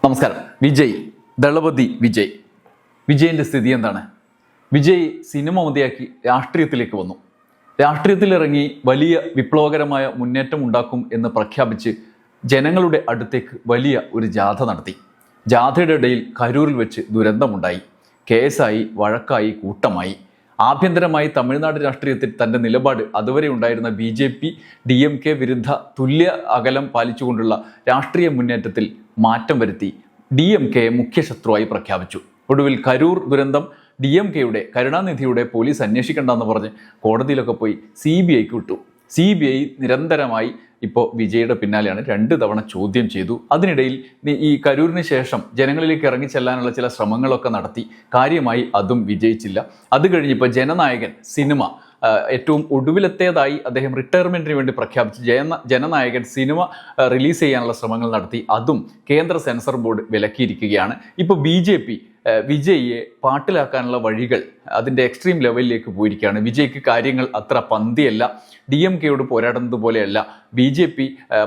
നമസ്കാരം. ദളപതി വിജയിൻ്റെ സ്ഥിതി എന്താണ്? വിജയ് സിനിമ മതിയാക്കി രാഷ്ട്രീയത്തിലേക്ക് വന്നു. രാഷ്ട്രീയത്തിലിറങ്ങി വലിയ വിപ്ലവകരമായ മുന്നേറ്റം ഉണ്ടാക്കും എന്ന് പ്രഖ്യാപിച്ച് ജനങ്ങളുടെ അടുത്തേക്ക് വലിയ ഒരു ജാഥ നടത്തി. ജാഥയുടെ ഇടയിൽ കരൂരിൽ വെച്ച് ദുരന്തമുണ്ടായി. കേസായി, വഴക്കായി, കൂട്ടമായി. ആഭ്യന്തരമായി തമിഴ്നാട് രാഷ്ട്രീയത്തിൽ തൻ്റെ നിലപാട് അതുവരെ ഉണ്ടായിരുന്ന BJP DMK വിരുദ്ധ തുല്യ അകലം പാലിച്ചുകൊണ്ടുള്ള രാഷ്ട്രീയ മുന്നേറ്റത്തിൽ മാറ്റം വരുത്തി DMKയെ മുഖ്യ ശത്രുവായി പ്രഖ്യാപിച്ചു. ഒടുവിൽ കരൂർ ദുരന്തം DMKയുടെ കരുണാനിധിയുടെ പോലീസ് അന്വേഷിക്കേണ്ടെന്ന് പറഞ്ഞ് കോടതിയിലൊക്കെ പോയി CBIക്ക് വിട്ടു. CBI നിരന്തരമായി ഇപ്പോൾ വിജയുടെ പിന്നാലെയാണ്. 2 തവണ ചോദ്യം ചെയ്തു. അതിനിടയിൽ ഈ കരൂരിന് ശേഷം ജനങ്ങളിലേക്ക് ഇറങ്ങിച്ചെല്ലാനുള്ള ചില ശ്രമങ്ങളൊക്കെ നടത്തി. കാര്യമായി അതും വിജയിച്ചില്ല. അത് കഴിഞ്ഞിപ്പോൾ ജനനായകൻ സിനിമ ഏറ്റവും ഒടുവിലത്തേതായി അദ്ദേഹം റിട്ടയർമെൻറ്റിന് വേണ്ടി പ്രഖ്യാപിച്ച് ജനനായകൻ സിനിമ റിലീസ് ചെയ്യാനുള്ള ശ്രമങ്ങൾ നടത്തി. അതും കേന്ദ്ര സെൻസർ ബോർഡ് വിലക്കിയിരിക്കുകയാണ്. ഇപ്പോൾ BJP വിജയിയെ പാട്ടിലാക്കാനുള്ള വഴികൾ അതിൻ്റെ എക്സ്ട്രീം ലെവലിലേക്ക് പോയിരിക്കുകയാണ്. വിജയ്ക്ക് കാര്യങ്ങൾ അത്ര പന്തിയല്ല. DMKയോട് പോരാടുന്നത് പോലെയല്ല. BJP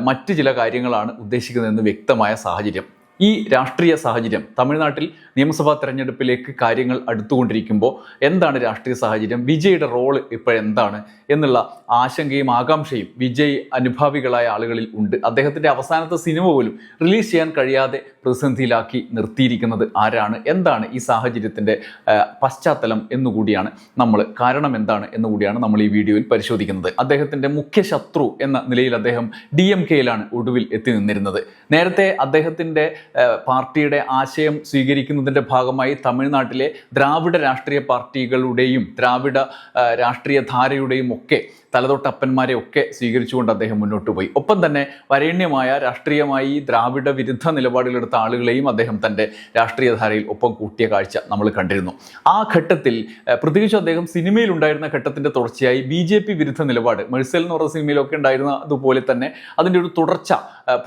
മറ്റ് ചില കാര്യങ്ങളാണ് ഉദ്ദേശിക്കുന്നതെന്ന് വ്യക്തമായ സാഹചര്യം. ഈ രാഷ്ട്രീയ സാഹചര്യം തമിഴ്നാട്ടിൽ നിയമസഭാ തെരഞ്ഞെടുപ്പിലേക്ക് കാര്യങ്ങൾ അടുത്തുകൊണ്ടിരിക്കുമ്പോൾ എന്താണ് രാഷ്ട്രീയ സാഹചര്യം, വിജയുടെ റോള് ഇപ്പോഴെന്താണ് എന്നുള്ള ആശങ്കയും ആകാംക്ഷയും വിജയ് അനുഭാവികളായ ആളുകളിൽ ഉണ്ട്. അദ്ദേഹത്തിൻ്റെ അവസാനത്തെ സിനിമ പോലും റിലീസ് ചെയ്യാൻ കഴിയാതെ പ്രതിസന്ധിയിലാക്കി നിർത്തിയിരിക്കുന്നത് ആരാണ്, എന്താണ് ഈ സാഹചര്യത്തിൻ്റെ പശ്ചാത്തലം എന്നുകൂടിയാണ് കാരണം എന്താണ് എന്നുകൂടിയാണ് നമ്മൾ ഈ വീഡിയോയിൽ പരിശോധിക്കുന്നത്. അദ്ദേഹത്തിൻ്റെ മുഖ്യ ശത്രു എന്ന നിലയിൽ അദ്ദേഹം DMKയിലാണ് ഒടുവിൽ എത്തി നിന്നിരുന്നത്. നേരത്തെ അദ്ദേഹത്തിൻ്റെ പാർട്ടിയുടെ ആശയം സ്വീകരിക്കുന്നതിൻ്റെ ഭാഗമായി തമിഴ്നാട്ടിലെ ദ്രാവിഡ രാഷ്ട്രീയ പാർട്ടികളുടെയും ദ്രാവിഡ രാഷ്ട്രീയ ധാരയുടെയും ഒക്കെ തലതൊട്ടപ്പന്മാരെ ഒക്കെ സ്വീകരിച്ചുകൊണ്ട് അദ്ദേഹം മുന്നോട്ട് പോയി. ഒപ്പം തന്നെ വരേണ്യമായ രാഷ്ട്രീയമായി ദ്രാവിഡ വിരുദ്ധ നിലപാടുകളെടുത്ത ആളുകളെയും അദ്ദേഹം തൻ്റെ രാഷ്ട്രീയ ധാരയിൽ ഒപ്പം കൂട്ടിയ കാഴ്ച നമ്മൾ കണ്ടിരുന്നു. ആ ഘട്ടത്തിൽ പ്രത്യേകിച്ച് അദ്ദേഹം സിനിമയിലുണ്ടായിരുന്ന ഘട്ടത്തിൻ്റെ തുടർച്ചയായി BJP വിരുദ്ധ നിലപാട് മെഴ്സൽ എന്ന് പറഞ്ഞ സിനിമയിലൊക്കെ ഉണ്ടായിരുന്ന അതുപോലെ തന്നെ അതിൻ്റെ ഒരു തുടർച്ച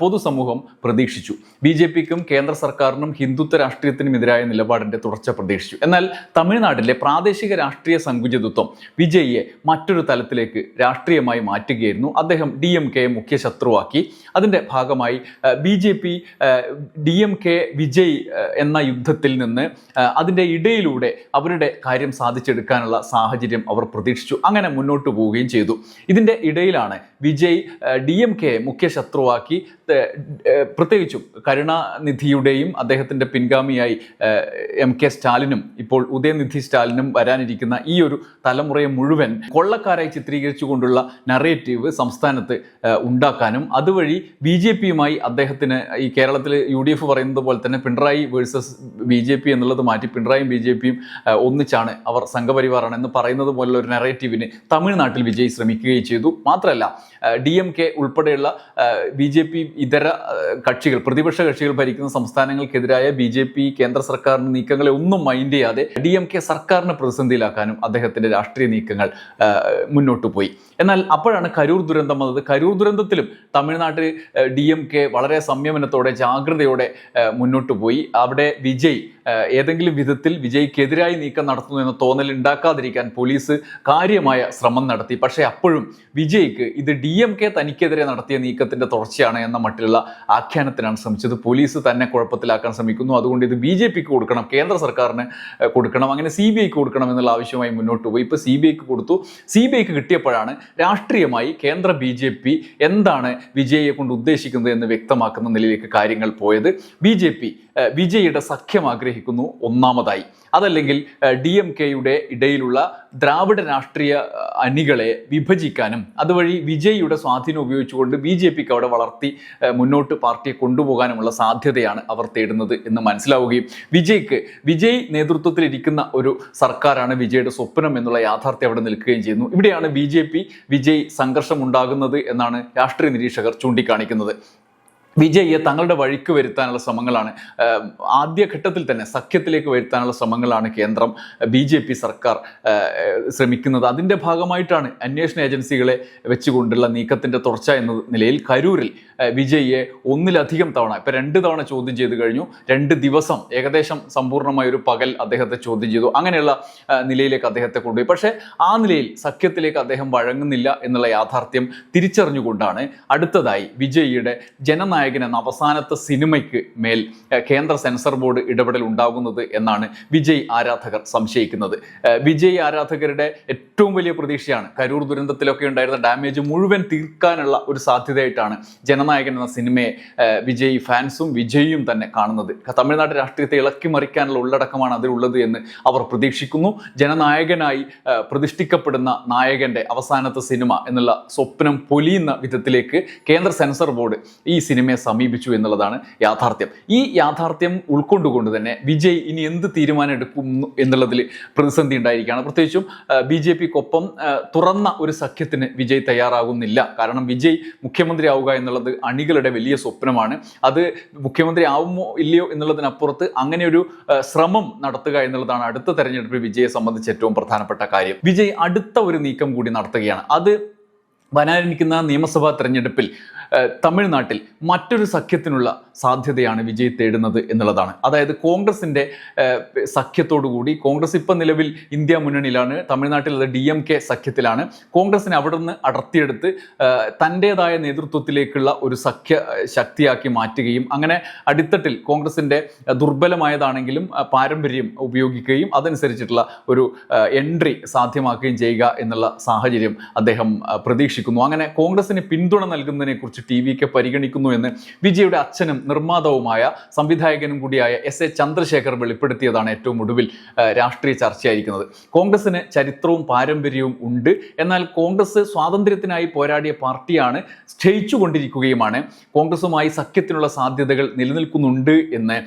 പൊതുസമൂഹം പ്രതീക്ഷിച്ചു. BJPക്കും കേന്ദ്ര സർക്കാരിനും ഹിന്ദുത്വ രാഷ്ട്രീയത്തിനും എതിരായ നിലപാടിൻ്റെ തുടർച്ച പ്രതീക്ഷിച്ചു. എന്നാൽ തമിഴ്നാട്ടിലെ പ്രാദേശിക രാഷ്ട്രീയ സങ്കുചിതത്വം വിജയിയെ മറ്റൊരു തലത്തിലേക്ക് രാഷ്ട്രീയമായി മാറ്റുകയായിരുന്നു. അദ്ദേഹം DMKയെ മുഖ്യ ശത്രുവാക്കി. അതിൻ്റെ ഭാഗമായി BJP DMK വിജയ് എന്ന യുദ്ധത്തിൽ നിന്ന് അതിൻ്റെ ഇടയിലൂടെ അവരുടെ കാര്യം സാധിച്ചെടുക്കാനുള്ള സാഹചര്യം അവർ പ്രതീക്ഷിച്ചു. അങ്ങനെ മുന്നോട്ട് പോവുകയും ചെയ്തു. ഇതിൻ്റെ ഇടയിലാണ് വിജയ് DMKയെ മുഖ്യ ശത്രുവാക്കി പ്രത്യേകിച്ചും കരുണാനിധിയുടെയും അദ്ദേഹത്തിൻ്റെ പിൻഗാമിയായി MK സ്റ്റാലിനും ഇപ്പോൾ ഉദയനിധി സ്റ്റാലിനും വരാനിരിക്കുന്ന ഈ ഒരു തലമുറയെ മുഴുവൻ കൊള്ളക്കാരായി ചിത്രീകരിച്ചുകൊണ്ടുള്ള നറേറ്റീവ് സംസ്ഥാനത്ത് ഉണ്ടാക്കാനും അതുവഴി BJPയുമായി അദ്ദേഹത്തിന് ഈ കേരളത്തിൽ UDF പറയുന്നത് പോലെ തന്നെ പിണറായി വേഴ്സസ് BJP എന്നുള്ളത് മാറ്റി പിണറായിയും BJPയും ഒന്നിച്ചാണ്, അവർ സംഘപരിവാറാണ് എന്ന് പറയുന്നത് പോലുള്ള ഒരു നറേറ്റീവിന് തമിഴ്നാട്ടിൽ വിജയ് ശ്രമിക്കുകയും ചെയ്തു. മാത്രമല്ല DMK ഉൾപ്പെടെയുള്ള BJP ഇതര കക്ഷികൾ, പ്രതിപക്ഷ കക്ഷികൾ ഭരിക്കുന്ന സംസ്ഥാനങ്ങൾക്കെതിരായ BJP കേന്ദ്ര സർക്കാരിൻ്റെ നീക്കങ്ങളെ ഒന്നും മൈൻഡ് ചെയ്യാതെ DMK സർക്കാരിനെ പ്രതിസന്ധിയിലാക്കാനും അദ്ദേഹത്തിൻ്റെ രാഷ്ട്രീയ നീക്കങ്ങൾ മുന്നോട്ട് പോയി. എന്നാൽ അപ്പോഴാണ് കരൂർ ദുരന്തം വന്നത്. കരൂർ ദുരന്തത്തിലും തമിഴ്നാട്ടിൽ DMK വളരെ സംയമനത്തോടെ ജാഗ്രതയോടെ മുന്നോട്ട് പോയി. അവിടെ വിജയ് ഏതെങ്കിലും വിധത്തിൽ വിജയ്ക്കെതിരായി നീക്കം നടത്തുന്നു എന്ന തോന്നൽ ഉണ്ടാക്കാതിരിക്കാൻ പോലീസ് കാര്യമായ ശ്രമം നടത്തി. പക്ഷേ അപ്പോഴും വിജയ്ക്ക് ഇത് DMK തനിക്കെതിരെ നടത്തിയ നീക്കത്തിൻ്റെ തുടർച്ചയാണ് എന്ന മട്ടിലുള്ള ആഖ്യാനത്തിനാണ് ശ്രമിച്ചത്. പോലീസ് തന്നെ കുഴപ്പത്തിലാക്കാൻ ശ്രമിക്കുന്നു, അതുകൊണ്ട് ഇത് BJPക്ക് കൊടുക്കണം, കേന്ദ്ര സർക്കാരിന് കൊടുക്കണം, അങ്ങനെ CBIക്ക് കൊടുക്കണം എന്നുള്ള ആവശ്യമായി മുന്നോട്ട് പോയി. ഇപ്പോൾ CBIക്ക് കൊടുത്തു. CBIക്ക് കിട്ടിയപ്പോഴാണ് രാഷ്ട്രീയമായി കേന്ദ്ര BJP എന്താണ് വിജയെ കൊണ്ട് ഉദ്ദേശിക്കുന്നത് എന്ന് വ്യക്തമാക്കുന്ന നിലയിലേക്ക് കാര്യങ്ങൾ പോയത്. BJP വിജയുടെ സഖ്യം ആഗ്രഹിക്കുന്നു ഒന്നാമതായി. അതല്ലെങ്കിൽ DMKയുടെ ഇടയിലുള്ള ദ്രാവിഡ രാഷ്ട്രീയ അണികളെ വിഭജിക്കാനും അതുവഴി വിജയിയുടെ സ്വാധീനം ഉപയോഗിച്ചുകൊണ്ട് BJPക്ക് അവിടെ വളർത്തി മുന്നോട്ട് പാർട്ടിയെ കൊണ്ടുപോകാനുമുള്ള സാധ്യതയാണ് അവർ തേടുന്നത് എന്ന് മനസ്സിലാവുകയും വിജയ് നേതൃത്വത്തിലിരിക്കുന്ന ഒരു സർക്കാരാണ് വിജയുടെ സ്വപ്നം എന്നുള്ള യാഥാർത്ഥ്യം അവിടെ നിൽക്കുകയും ചെയ്യുന്നു. ഇവിടെയാണ് BJP വിജയ് സംഘർഷം ഉണ്ടാകുന്നത് എന്നാണ് രാഷ്ട്രീയ നിരീക്ഷകർ ചൂണ്ടിക്കാണിക്കുന്നത്. വിജയിയെ തങ്ങളുടെ വഴിക്ക് വരുത്താനുള്ള ശ്രമങ്ങളാണ് ആദ്യഘട്ടത്തിൽ തന്നെ സഖ്യത്തിലേക്ക് വരുത്താനുള്ള ശ്രമങ്ങളാണ് കേന്ദ്രം BJP സർക്കാർ ശ്രമിക്കുന്നത്. അതിൻ്റെ ഭാഗമായിട്ടാണ് അന്വേഷണ ഏജൻസികളെ വെച്ചുകൊണ്ടുള്ള നീക്കത്തിൻ്റെ തുടർച്ച എന്ന നിലയിൽ കരൂരിൽ വിജയിയെ ഒന്നിലധികം തവണ, ഇപ്പം 2 തവണ ചോദ്യം ചെയ്ത് കഴിഞ്ഞു. 2 ദിവസം ഏകദേശം സമ്പൂർണ്ണമായ ഒരു പകൽ അദ്ദേഹത്തെ ചോദ്യം ചെയ്തു. അങ്ങനെയുള്ള നിലയിലേക്ക് അദ്ദേഹത്തെ കൊണ്ടുപോയി. പക്ഷേ ആ നിലയിൽ സഖ്യത്തിലേക്ക് അദ്ദേഹം വഴങ്ങുന്നില്ല എന്നുള്ള യാഥാർത്ഥ്യം തിരിച്ചറിഞ്ഞുകൊണ്ടാണ് അടുത്തതായി വിജയിയുടെ ജനനായക ജനനായകൻ എന്ന അവസാനത്തെ സിനിമയ്ക്ക് മേൽ കേന്ദ്ര സെൻസർ ബോർഡ് ഇടപെടൽ ഉണ്ടാകുന്നത് എന്നാണ് വിജയ് ആരാധകർ സംശയിക്കുന്നത്. വിജയ് ആരാധകരുടെ ഏറ്റവും വലിയ പ്രതീക്ഷയാണ് കരൂർ ദുരന്തത്തിലൊക്കെ ഉണ്ടായിരുന്ന ഡാമേജ് മുഴുവൻ തീർക്കാനുള്ള ഒരു സാധ്യതയായിട്ടാണ് ജനനായകൻ എന്ന സിനിമയെ വിജയ് ഫാൻസും വിജയും തന്നെ കാണുന്നത്. തമിഴ്നാട് രാഷ്ട്രീയത്തെ ഇളക്കി മറിക്കാനുള്ള ഉള്ളടക്കമാണ് അതിലുള്ളത് എന്ന് അവർ പ്രതീക്ഷിക്കുന്നു. ജനനായകനായി പ്രതിഷ്ഠിക്കപ്പെടുന്ന നായകന്റെ അവസാനത്തെ സിനിമ എന്നുള്ള സ്വപ്നം പൊലിയുന്ന വിധത്തിലേക്ക് കേന്ദ്ര സെൻസർ ബോർഡ് ഈ സിനിമയെ സമീപിച്ചു എന്നുള്ളതാണ് യാഥാർത്ഥ്യം. ഈ യാഥാർത്ഥ്യം ഉൾക്കൊണ്ടുകൊണ്ട് തന്നെ വിജയ് ഇനി എന്ത് തീരുമാനം എടുക്കും എന്നുള്ളതിൽ പ്രതിസന്ധി ഉണ്ടായിരിക്കുകയാണ്. പ്രത്യേകിച്ചും BJPക്കൊപ്പം തുറന്ന ഒരു സഖ്യത്തിന് വിജയ് തയ്യാറാകുന്നില്ല. കാരണം വിജയ് മുഖ്യമന്ത്രി ആവുക എന്നുള്ളത് അണികളുടെ വലിയ സ്വപ്നമാണ്. അത് മുഖ്യമന്ത്രി ആവുമോ ഇല്ലയോ എന്നുള്ളതിനപ്പുറത്ത് അങ്ങനെ ഒരു ശ്രമം നടത്തുക എന്നുള്ളതാണ് അടുത്ത തെരഞ്ഞെടുപ്പിൽ വിജയെ സംബന്ധിച്ച് ഏറ്റവും പ്രധാനപ്പെട്ട കാര്യം. വിജയ് അടുത്ത ഒരു നീക്കം കൂടി നടത്തുകയാണ്. അത് വരാനിരിക്കുന്ന നിയമസഭാ തെരഞ്ഞെടുപ്പിൽ തമിഴ്നാട്ടിൽ മറ്റൊരു സഖ്യത്തിനുള്ള സാധ്യതയാണ് വിജയ് തേടുന്നത് എന്നുള്ളതാണ്. അതായത് കോൺഗ്രസിൻ്റെ സഖ്യത്തോടുകൂടി, കോൺഗ്രസ് ഇപ്പം നിലവിൽ ഇന്ത്യ മുന്നണിയിലാണ്, തമിഴ്നാട്ടിൽ അത് DMK സഖ്യത്തിലാണ്. കോൺഗ്രസിനെ അവിടെ നിന്ന് അടർത്തിയെടുത്ത് തൻ്റേതായ നേതൃത്വത്തിലേക്കുള്ള ഒരു സഖ്യ ശക്തിയാക്കി മാറ്റുകയും അങ്ങനെ അടിത്തട്ടിൽ കോൺഗ്രസിൻ്റെ ദുർബലമായതാണെങ്കിലും പാരമ്പര്യം ഉപയോഗിക്കുകയും അതനുസരിച്ചിട്ടുള്ള ഒരു എൻട്രി സാധ്യമാക്കുകയും ചെയ്യുക എന്നുള്ള സാഹചര്യം അദ്ദേഹം പ്രതീക്ഷിക്കുന്നു. അങ്ങനെ കോൺഗ്രസിന് പിന്തുണ നൽകുന്നതിനെ കുറിച്ച് TVK പരിഗണിക്കുന്നു എന്ന് വിജയുടെ അച്ഛനും നിർമ്മാതാവുമായ സംവിധായകനും കൂടിയായ SA ചന്ദ്രശേഖർ വെളിപ്പെടുത്തിയതാണ് ഏറ്റവും ഒടുവിൽ രാഷ്ട്രീയ ചർച്ചയായിരിക്കുന്നത്. കോൺഗ്രസിന് ചരിത്രവും പാരമ്പര്യവും ഉണ്ട്. എന്നാൽ കോൺഗ്രസ് സ്വാതന്ത്ര്യത്തിനായി പോരാടിയ പാർട്ടിയാണ്, ക്ഷയിച്ചുകൊണ്ടിരിക്കുകയുമാണ്. കോൺഗ്രസുമായി സഖ്യത്തിനുള്ള സാധ്യതകൾ നിലനിൽക്കുന്നുണ്ട് എന്ന്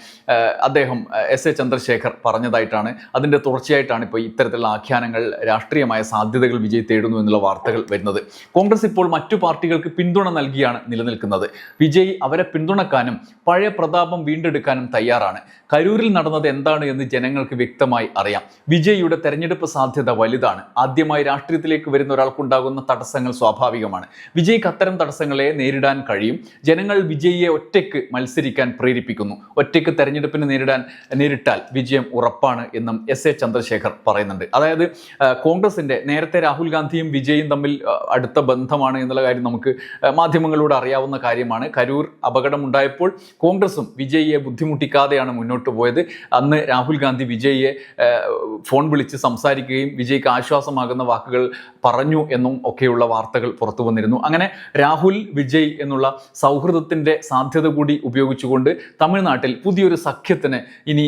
അദ്ദേഹം SA ചന്ദ്രശേഖർ പറഞ്ഞതായിട്ടാണ്, അതിൻ്റെ തുടർച്ചയായിട്ടാണ് ഇപ്പോൾ ഇത്തരത്തിലുള്ള ആഖ്യാനങ്ങൾ, രാഷ്ട്രീയമായ സാധ്യതകൾ വിജയ് തേടുന്നു എന്നുള്ള വാർത്തകൾ വരുന്നത്. കോൺഗ്രസ് ഇപ്പോൾ മറ്റു പാർട്ടികൾക്ക് പിന്തുണ നൽകിയാണ് നിലനിൽക്കുന്നത്. വിജയ് അവരെ പിന്തുണക്കാനും പഴയ പ്രതാപം വീണ്ടെടുക്കാനും തയ്യാറാണ്. കരൂരിൽ നടന്നത് എന്താണ് എന്ന് ജനങ്ങൾക്ക് വ്യക്തമായി അറിയാം. വിജയിയുടെ തെരഞ്ഞെടുപ്പ് സാധ്യത വലുതാണ്. ആദ്യമായി രാഷ്ട്രീയത്തിലേക്ക് വരുന്ന ഒരാൾക്കുണ്ടാകുന്ന തടസ്സങ്ങൾ സ്വാഭാവികമാണ്. വിജയ്ക്ക് അത്തരം തടസ്സങ്ങളെ നേരിടാൻ കഴിയും. ജനങ്ങൾ വിജയിയെ ഒറ്റയ്ക്ക് മത്സരിക്കാൻ പ്രേരിപ്പിക്കുന്നു. ഒറ്റയ്ക്ക് തെരഞ്ഞെടുപ്പിന് നേരിട്ടാൽ വിജയം ഉറപ്പാണ് എന്നും SA ചന്ദ്രശേഖർ പറയുന്നുണ്ട്. അതായത് കോൺഗ്രസിൻ്റെ നേരത്തെ രാഹുൽ ഗാന്ധിയും വിജയും തമ്മിൽ അടുത്ത ബന്ധമാണ് എന്നുള്ള കാര്യം നമുക്ക് മാധ്യമങ്ങളിലൂടെ അറിയാവുന്ന കാര്യമാണ്. കരൂർ അപകടമുണ്ടായപ്പോൾ കോൺഗ്രസും വിജയിയെ ബുദ്ധിമുട്ടിക്കാതെയാണ് മുന്നോട്ട് പോയത്. അന്ന് രാഹുൽ ഗാന്ധി വിജയിയെ ഫോൺ വിളിച്ച് സംസാരിക്കുകയും വിജയ്ക്ക് ആശ്വാസമാകുന്ന വാക്കുകൾ പറഞ്ഞു എന്നും ഒക്കെയുള്ള വാർത്തകൾ പുറത്തു വന്നിരുന്നു. അങ്ങനെ രാഹുൽ വിജയ് എന്നുള്ള സൗഹൃദത്തിൻ്റെ സാധ്യത കൂടി ഉപയോഗിച്ചുകൊണ്ട് തമിഴ്നാട്ടിൽ പുതിയൊരു സഖ്യത്തിന് ഇനി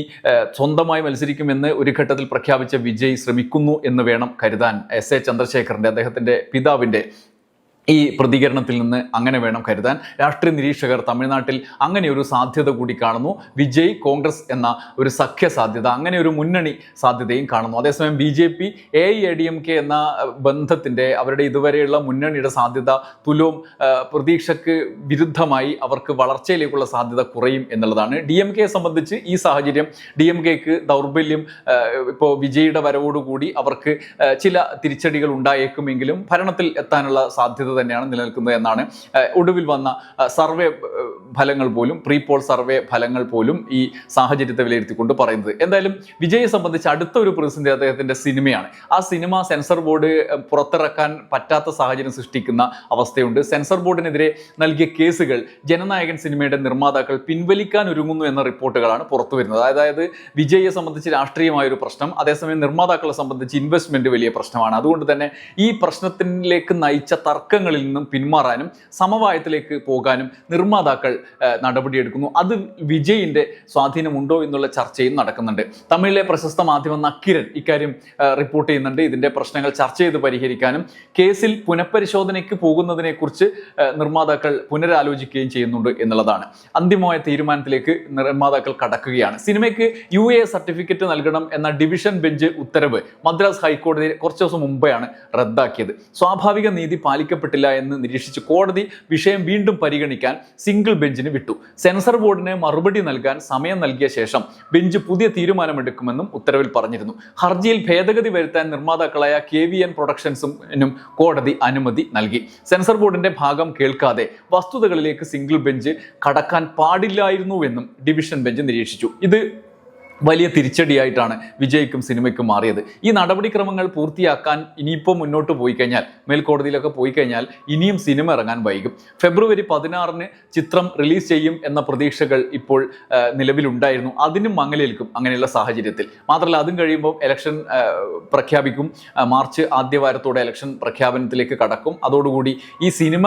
സ്വന്തമായി മത്സരിക്കുമെന്ന് ഒരു ഘട്ടത്തിൽ പ്രഖ്യാപിച്ച വിജയ് ശ്രമിക്കുന്നു എന്ന് വേണം കരുതാൻ. SA ചന്ദ്രശേഖറിൻ്റെ, അദ്ദേഹത്തിൻ്റെ പിതാവിൻ്റെ ഈ പ്രതികരണത്തിൽ നിന്ന് അങ്ങനെ വേണം കരുതാൻ. രാഷ്ട്രീയ നിരീക്ഷകർ തമിഴ്നാട്ടിൽ അങ്ങനെ ഒരു സാധ്യത കൂടി കാണുന്നു. വിജയ് കോൺഗ്രസ് എന്ന ഒരു സഖ്യ സാധ്യത, അങ്ങനെ ഒരു മുന്നണി സാധ്യതയും കാണുന്നു. അതേസമയം BJP AIADMK എന്ന ബന്ധത്തിൻ്റെ, അവരുടെ ഇതുവരെയുള്ള മുന്നണിയുടെ സാധ്യത തുലോം പ്രതീക്ഷയ്ക്ക് വിരുദ്ധമായി അവർക്ക് വളർച്ചയിലേക്കുള്ള സാധ്യത കുറയും എന്നുള്ളതാണ്. DMKയെ സംബന്ധിച്ച് ഈ സാഹചര്യം, DMKക്ക് ദൗർബല്യം ഇപ്പോൾ വിജയുടെ വരവോടുകൂടി അവർക്ക് ചില തിരിച്ചടികൾ ഉണ്ടായേക്കുമെങ്കിലും ഭരണത്തിൽ എത്താനുള്ള സാധ്യത തന്നെയാണ് നിലനിൽക്കുന്നത് എന്നാണ് ഒടുവിൽ വന്ന സർവേ ഫലങ്ങൾ പോലും, പ്രീ പോൾ സർവേ ഫലങ്ങൾ പോലും ഈ സാഹചര്യത്തെ വിലയിരുത്തിക്കൊണ്ട് പറയുന്നത്. എന്തായാലും വിജയെ സംബന്ധിച്ച് അടുത്ത ഒരു പ്രതിസന്ധി അദ്ദേഹത്തിൻ്റെ സിനിമയാണ്. ആ സിനിമ സെൻസർ ബോർഡ് പുറത്തിറക്കാൻ പറ്റാത്ത സാഹചര്യം സൃഷ്ടിക്കുന്ന അവസ്ഥയുണ്ട്. സെൻസർ ബോർഡിനെതിരെ നൽകിയ കേസുകൾ ജനനായകൻ സിനിമയുടെ നിർമ്മാതാക്കൾ പിൻവലിക്കാൻ ഒരുങ്ങുന്നു എന്ന റിപ്പോർട്ടുകളാണ് പുറത്തു വരുന്നത്. അതായത് വിജയെ സംബന്ധിച്ച് രാഷ്ട്രീയമായൊരു പ്രശ്നം, അതേസമയം നിർമ്മാതാക്കളെ സംബന്ധിച്ച് ഇൻവെസ്റ്റ്മെന്റ് വലിയ പ്രശ്നമാണ്. അതുകൊണ്ട് തന്നെ ഈ പ്രശ്നത്തിലേക്ക് നയിച്ച തർക്കങ്ങളിൽ നിന്നും പിന്മാറാനും സമവായത്തിലേക്ക് പോകാനും നിർമ്മാതാക്കൾ നടപടിയെടുക്കുന്നു. അത് വിജയിൻ്റെ സ്വാധീനമുണ്ടോ എന്നുള്ള ചർച്ചയും നടക്കുന്നുണ്ട്. തമിഴിലെ പ്രശസ്ത മാധ്യമം നക്കീരൻ ഇക്കാര്യം റിപ്പോർട്ട് ചെയ്യുന്നുണ്ട്. ഇതിൻ്റെ പ്രശ്നങ്ങൾ ചർച്ച ചെയ്ത് പരിഹരിക്കാനും കേസിൽ പുനഃപരിശോധനയ്ക്ക് പോകുന്നതിനെക്കുറിച്ച് നിർമ്മാതാക്കൾ പുനരാലോചിക്കുകയും ചെയ്യുന്നുണ്ട് എന്നുള്ളതാണ്. അന്തിമമായ തീരുമാനത്തിലേക്ക് നിർമ്മാതാക്കൾ കടക്കുകയാണ്. സിനിമയ്ക്ക് UA സർട്ടിഫിക്കറ്റ് നൽകണം എന്ന ഡിവിഷൻ ബെഞ്ച് ഉത്തരവ് മദ്രാസ് ഹൈക്കോടതി കുറച്ച് ദിവസം മുമ്പെയാണ് റദ്ദാക്കിയത്. സ്വാഭാവിക നീതി പാലിക്കപ്പെട്ടില്ല എന്ന് നിരീക്ഷിച്ച് കോടതി വിഷയം വീണ്ടും പരിഗണിക്കാൻ സിംഗിൾ ബെഞ്ചിന് വിട്ടു. സെൻസർ ബോർഡിന് മറുപടി നൽകാൻ സമയം നൽകിയ ശേഷം ബെഞ്ച് പുതിയ തീരുമാനമെടുക്കുമെന്നും ഉത്തരവിൽ പറഞ്ഞിരുന്നു. ഹർജിയിൽ ഭേദഗതി വരുത്താൻ നിർമ്മാതാക്കളായ KVN പ്രൊഡക്ഷൻസിനും കോടതി അനുമതി നൽകി. സെൻസർ ബോർഡിന്റെ ഭാഗം കേൾക്കാതെ വസ്തുതകളിലേക്ക് സിംഗിൾ ബെഞ്ച് കടക്കാൻ പാടില്ലായിരുന്നുവെന്നും ഡിവിഷൻ ബെഞ്ച് നിരീക്ഷിച്ചു. ഇത് വലിയ തിരിച്ചടിയായിട്ടാണ് വിജയ്ക്കും സിനിമയ്ക്കും മാറിയത്. ഈ നടപടിക്രമങ്ങൾ പൂർത്തിയാക്കാൻ ഇനിയിപ്പോൾ മുന്നോട്ട് പോയി കഴിഞ്ഞാൽ, മേൽക്കോടതിയിലൊക്കെ പോയി കഴിഞ്ഞാൽ ഇനിയും സിനിമ ഇറങ്ങാൻ വൈകും. ഫെബ്രുവരി 16 ചിത്രം റിലീസ് ചെയ്യും എന്ന പ്രതീക്ഷകൾ ഇപ്പോൾ നിലവിലുണ്ടായിരുന്നു. അതിനും മങ്ങലേൽക്കും അങ്ങനെയുള്ള സാഹചര്യത്തിൽ. മാത്രമല്ല, അതും കഴിയുമ്പോൾ ഇലക്ഷൻ പ്രഖ്യാപിക്കും. മാർച്ച് ആദ്യവാരത്തോടെ ഇലക്ഷൻ പ്രഖ്യാപനത്തിലേക്ക് കടക്കും. അതോടുകൂടി ഈ സിനിമ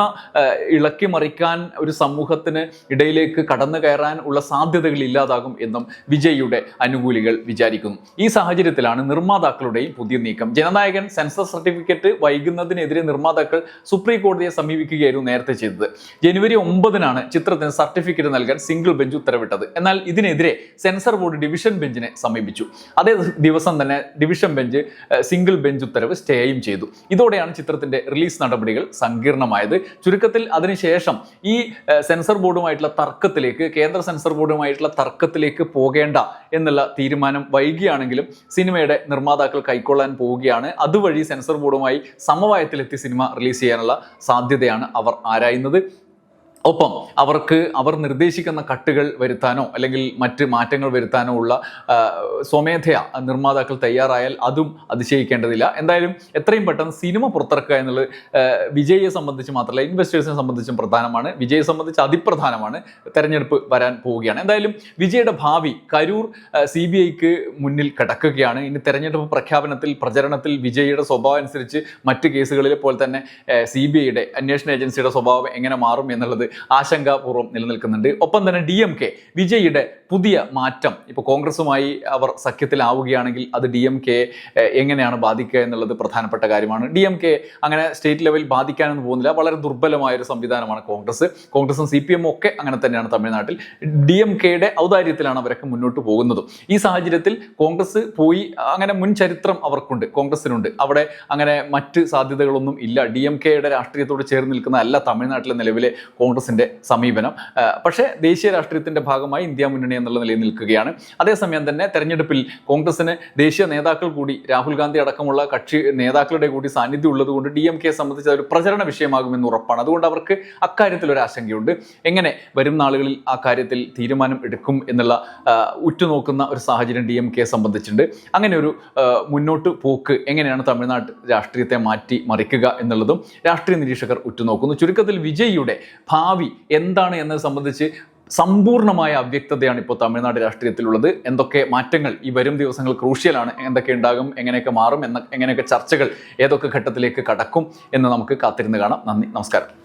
ഇളക്കി മറിക്കാൻ ഒരു സമൂഹത്തിന് ഇടയിലേക്ക് കടന്നു കയറാൻ ഉള്ള സാധ്യതകൾ ഇല്ലാതാകും എന്നും വിജയ്യുടെ അനുകൂലികൾ വിചാരിക്കുന്നു. ഈ സാഹചര്യത്തിലാണ് നിർമ്മാതാക്കളുടെയും പുതിയ നീക്കം. ജനനായകൻ സെൻസർ സർട്ടിഫിക്കറ്റ് വൈകുന്നതിനെതിരെ നിർമ്മാതാക്കൾ സുപ്രീം കോടതിയെ സമീപിക്കുകയായിരുന്നു നേരത്തെ ചെയ്തത്. ജനുവരി 9 ചിത്രത്തിന് സർട്ടിഫിക്കറ്റ് നൽകാൻ സിംഗിൾ ബെഞ്ച് ഉത്തരവിട്ടത്. എന്നാൽ ഇതിനെതിരെ സെൻസർ ബോർഡ് ഡിവിഷൻ ബെഞ്ചിനെ സമീപിച്ചു. അതേ ദിവസം തന്നെ ഡിവിഷൻ ബെഞ്ച് സിംഗിൾ ബെഞ്ച് ഉത്തരവ് സ്റ്റേയും ചെയ്തു. ഇതോടെയാണ് ചിത്രത്തിന്റെ റിലീസ് നടപടികൾ സങ്കീർണമായത്. ചുരുക്കത്തിൽ അതിനുശേഷം ഈ സെൻസർ ബോർഡുമായിട്ടുള്ള തർക്കത്തിലേക്ക്, കേന്ദ്ര സെൻസർ ബോർഡുമായിട്ടുള്ള തർക്കത്തിലേക്ക് പോകേണ്ട എന്നുള്ള തീരുമാനം വൈകിയാണെങ്കിലും സിനിമയുടെ നിർമ്മാതാക്കൾ കൈക്കൊള്ളാൻ പോവുകയാണ്. അതുവഴി സെൻസർ ബോർഡുമായി സമവായത്തിലെത്തി സിനിമ റിലീസ് ചെയ്യാനുള്ള സാധ്യതയാണ് അവർ ആരായുന്നത്. ഒപ്പം അവർ നിർദ്ദേശിക്കുന്ന കട്ടുകൾ വരുത്താനോ അല്ലെങ്കിൽ മറ്റ് മാറ്റങ്ങൾ വരുത്താനോ ഉള്ള സ്വമേധയാ നിർമ്മാതാക്കൾ തയ്യാറായാൽ അതും അതിശയിക്കേണ്ടതില്ല. എന്തായാലും എത്രയും പെട്ടെന്ന് സിനിമ പുറത്തിറക്കുക എന്നുള്ളത് വിജയെ സംബന്ധിച്ച് മാത്രമല്ല, ഇൻവെസ്റ്റേഴ്സിനെ സംബന്ധിച്ചും പ്രധാനമാണ്. വിജയെ സംബന്ധിച്ച് അതിപ്രധാനമാണ്. തെരഞ്ഞെടുപ്പ് വരാൻ പോവുകയാണ്. എന്തായാലും വിജയുടെ ഭാവി കരൂർ CBIക്ക് മുന്നിൽ കിടക്കുകയാണ്. ഇനി തെരഞ്ഞെടുപ്പ് പ്രചരണത്തിൽ വിജയുടെ സ്വഭാവം അനുസരിച്ച് മറ്റ് കേസുകളിലെ പോലെ തന്നെ CBIയുടെ അന്വേഷണ ഏജൻസിയുടെ സ്വഭാവം എങ്ങനെ മാറും എന്നുള്ളത് ആശങ്കാപൂർവ്വം നിലനിൽക്കുന്നുണ്ട്. ഒപ്പം തന്നെ DMK വിജയുടെ പുതിയ മാറ്റം, ഇപ്പോൾ കോൺഗ്രസുമായി അവർ സഖ്യത്തിലാവുകയാണെങ്കിൽ അത് DMK എങ്ങനെയാണ് ബാധിക്കുക എന്നുള്ളത് പ്രധാനപ്പെട്ട കാര്യമാണ്. DMK അങ്ങനെ സ്റ്റേറ്റ് ലെവലിൽ ബാധിക്കാനൊന്നും പോകുന്നില്ല. വളരെ ദുർബലമായൊരു സംവിധാനമാണ് കോൺഗ്രസും CPM ഒക്കെ അങ്ങനെ തന്നെയാണ് തമിഴ്നാട്ടിൽ. DMKയുടെ ഔദാര്യത്തിലാണ് അവരൊക്കെ മുന്നോട്ട് പോകുന്നതും. ഈ സാഹചര്യത്തിൽ കോൺഗ്രസ് പോയി, അങ്ങനെ മുൻ ചരിത്രം അവർക്കുണ്ട്, കോൺഗ്രസിനുണ്ട്. അവിടെ അങ്ങനെ മറ്റ് സാധ്യതകളൊന്നും ഇല്ല. DMKയുടെ രാഷ്ട്രീയത്തോട് ചേർന്ന് നിൽക്കുന്നതല്ല തമിഴ്നാട്ടിലെ നിലവിലെ കോൺഗ്രസിന്റെ സമീപനം. പക്ഷേ ദേശീയ രാഷ്ട്രീയത്തിന്റെ ഭാഗമായി ഇന്ത്യ മുന്നണി എന്നുള്ള നിലയിൽ നിൽക്കുകയാണ്. അതേസമയം തന്നെ തെരഞ്ഞെടുപ്പിൽ കോൺഗ്രസിന് ദേശീയ നേതാക്കൾ കൂടി, രാഹുൽ ഗാന്ധി അടക്കമുള്ള കക്ഷി നേതാക്കളുടെ കൂടി സാന്നിധ്യം ഉള്ളതുകൊണ്ട് DMK സംബന്ധിച്ച് ഒരു പ്രചരണ വിഷയമാകുമെന്ന് ഉറപ്പാണ്. അതുകൊണ്ട് അവർക്ക് അക്കാര്യത്തിൽ ഒരു ആശങ്കയുണ്ട്. എങ്ങനെ വരും നാളുകളിൽ ആ കാര്യത്തിൽ തീരുമാനം എടുക്കും എന്നുള്ള ഉറ്റുനോക്കുന്ന ഒരു സാഹചര്യം DMK സംബന്ധിച്ചിട്ടുണ്ട്. അങ്ങനെ ഒരു മുന്നോട്ട് പോക്ക് എങ്ങനെയാണ് തമിഴ്നാട് രാഷ്ട്രീയത്തെ മാറ്റി മറിക്കുക എന്നുള്ളതും രാഷ്ട്രീയ നിരീക്ഷകർ ഉറ്റുനോക്കുന്നു. ചുരുക്കത്തിൽ വിജയിയുടെ ഭാവി എന്താണ് എന്നത് സംബന്ധിച്ച് സമ്പൂർണമായ അവ്യക്തതയാണ് ഇപ്പോൾ തമിഴ്നാട് രാഷ്ട്രീയത്തിലുള്ളത്. എന്തൊക്കെ മാറ്റങ്ങൾ ഈ വരും ദിവസങ്ങൾ ക്രൂഷ്യലാണ്, എന്തൊക്കെ ഉണ്ടാകും, എങ്ങനെയൊക്കെ മാറും, എങ്ങനെയൊക്കെ ചർച്ചകൾ ഏതൊക്കെ ഘട്ടത്തിലേക്ക് കടക്കും എന്ന് നമുക്ക് കാത്തിരുന്ന് കാണാം. നന്ദി, നമസ്കാരം.